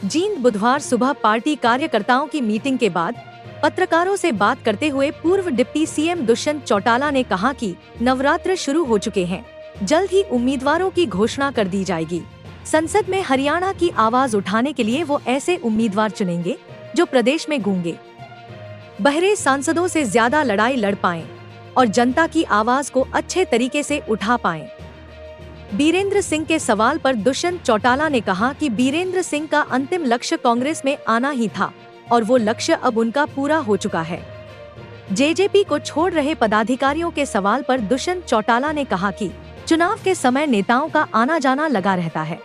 जींद बुधवार सुबह पार्टी कार्यकर्ताओं की मीटिंग के बाद पत्रकारों से बात करते हुए पूर्व डिप्टी सीएम दुष्यंत चौटाला ने कहा कि नवरात्र शुरू हो चुके हैं, जल्द ही उम्मीदवारों की घोषणा कर दी जाएगी। संसद में हरियाणा की आवाज उठाने के लिए वो ऐसे उम्मीदवार चुनेंगे जो प्रदेश में गूंगे बहरे सांसदों से ज्यादा लड़ाई लड़ पाएं और जनता की आवाज को अच्छे तरीके से उठा पाएं। बीरेंद्र सिंह के सवाल पर दुष्यंत चौटाला ने कहा कि बीरेंद्र सिंह का अंतिम लक्ष्य कांग्रेस में आना ही था और वो लक्ष्य अब उनका पूरा हो चुका है। जेजेपी को छोड़ रहे पदाधिकारियों के सवाल पर दुष्यंत चौटाला ने कहा कि चुनाव के समय नेताओं का आना जाना लगा रहता है,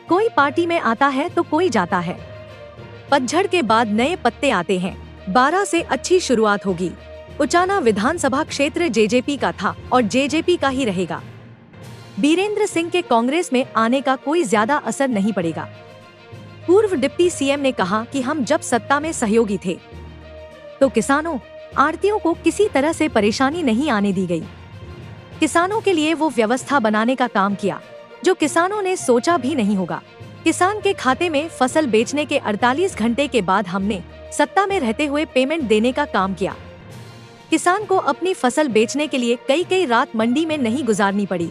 कोई पार्टी में आता है तो कोई जाता है। पतझड़ के बाद नए पत्ते आते हैं, 12 से अच्छी शुरुआत होगी। उचाना विधानसभा क्षेत्र जेजेपी का था और जेजेपी का ही रहेगा। बीरेंद्र सिंह के कांग्रेस में आने का कोई ज्यादा असर नहीं पड़ेगा। पूर्व डिप्टी सीएम ने कहा कि हम जब सत्ता में सहयोगी थे तो किसानों, आढ़तियों को किसी तरह से परेशानी नहीं आने दी गई। किसानों के लिए वो व्यवस्था बनाने का काम किया जो किसानों ने सोचा भी नहीं होगा। किसान के खाते में फसल बेचने के 48 घंटे के बाद हमने सत्ता में रहते हुए पेमेंट देने का काम किया। किसान को अपनी फसल बेचने के लिए कई रात मंडी में नहीं गुजारनी पड़ी,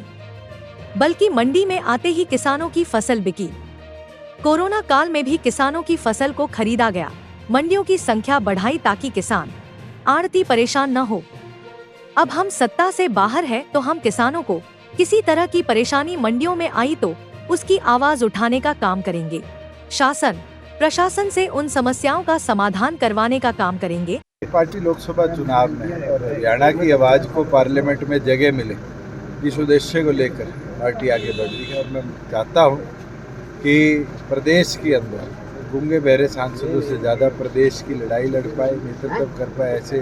बल्कि मंडी में आते ही किसानों की फसल बिकी। कोरोना काल में भी किसानों की फसल को खरीदा गया। मंडियों की संख्या बढ़ाई ताकि किसान, आढ़ती परेशान न हो। अब हम सत्ता से बाहर है तो हम किसानों को किसी तरह की परेशानी मंडियों में आई तो उसकी आवाज उठाने का काम करेंगे। शासन प्रशासन से उन समस्याओं का समाधान करवाने का काम करेंगे। पार्टी लोकसभा चुनाव में और हरियाणा की आवाज को पार्लियामेंट में जगह मिले, इस उद्देश्य को लेकर पार्टी आगे बढ़ रही है। और मैं चाहता हूं कि प्रदेश के अंदर गूंगे बहरे सांसदों से ज़्यादा प्रदेश की लड़ाई लड़ पाए, नेतृत्व कर पाए, ऐसे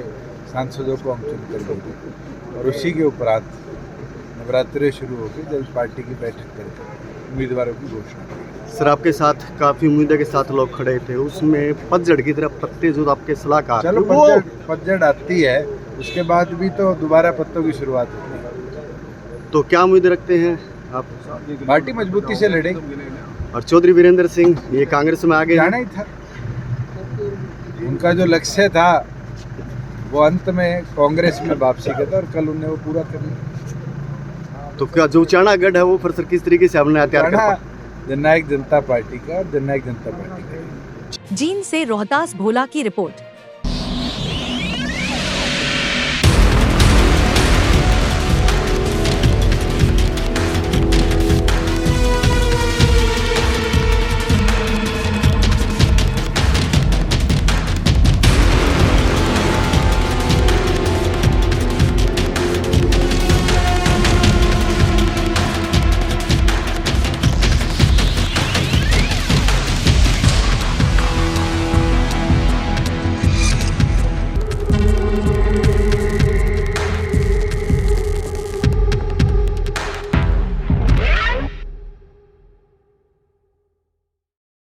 सांसदों को हम चुनकर देंगे। और उसी के उपरांत नवरात्रे शुरू होकर जल्द पार्टी की बैठक करके उम्मीदवारों की घोषणा करेंगे। सर, आपके साथ काफ़ी उम्मीदों के साथ लोग खड़े थे, उसमें पतझड़ की तरफ पत्ते जो आपके सलाहकार, चलो पतझड़ आती है, उसके बाद भी तो दोबारा पत्तों की शुरुआत होती है। तो क्या उम्मीद रखते हैं आप? पार्टी मजबूती से लड़ेगी। और चौधरी बीरेंद्र सिंह ये कांग्रेस में आगे जाना ही था, उनका जो लक्ष्य था वो अंत में कांग्रेस में वापसी का था और कल उन्हें वो पूरा कर लिया। तो क्या जो चाणा गढ़ है वो फिर सर किस तरीके से हमने तैयार कर जननायक जनता पार्टी का और जननायक जनता पार्टी का। जींद से रोहतास भोला की रिपोर्ट।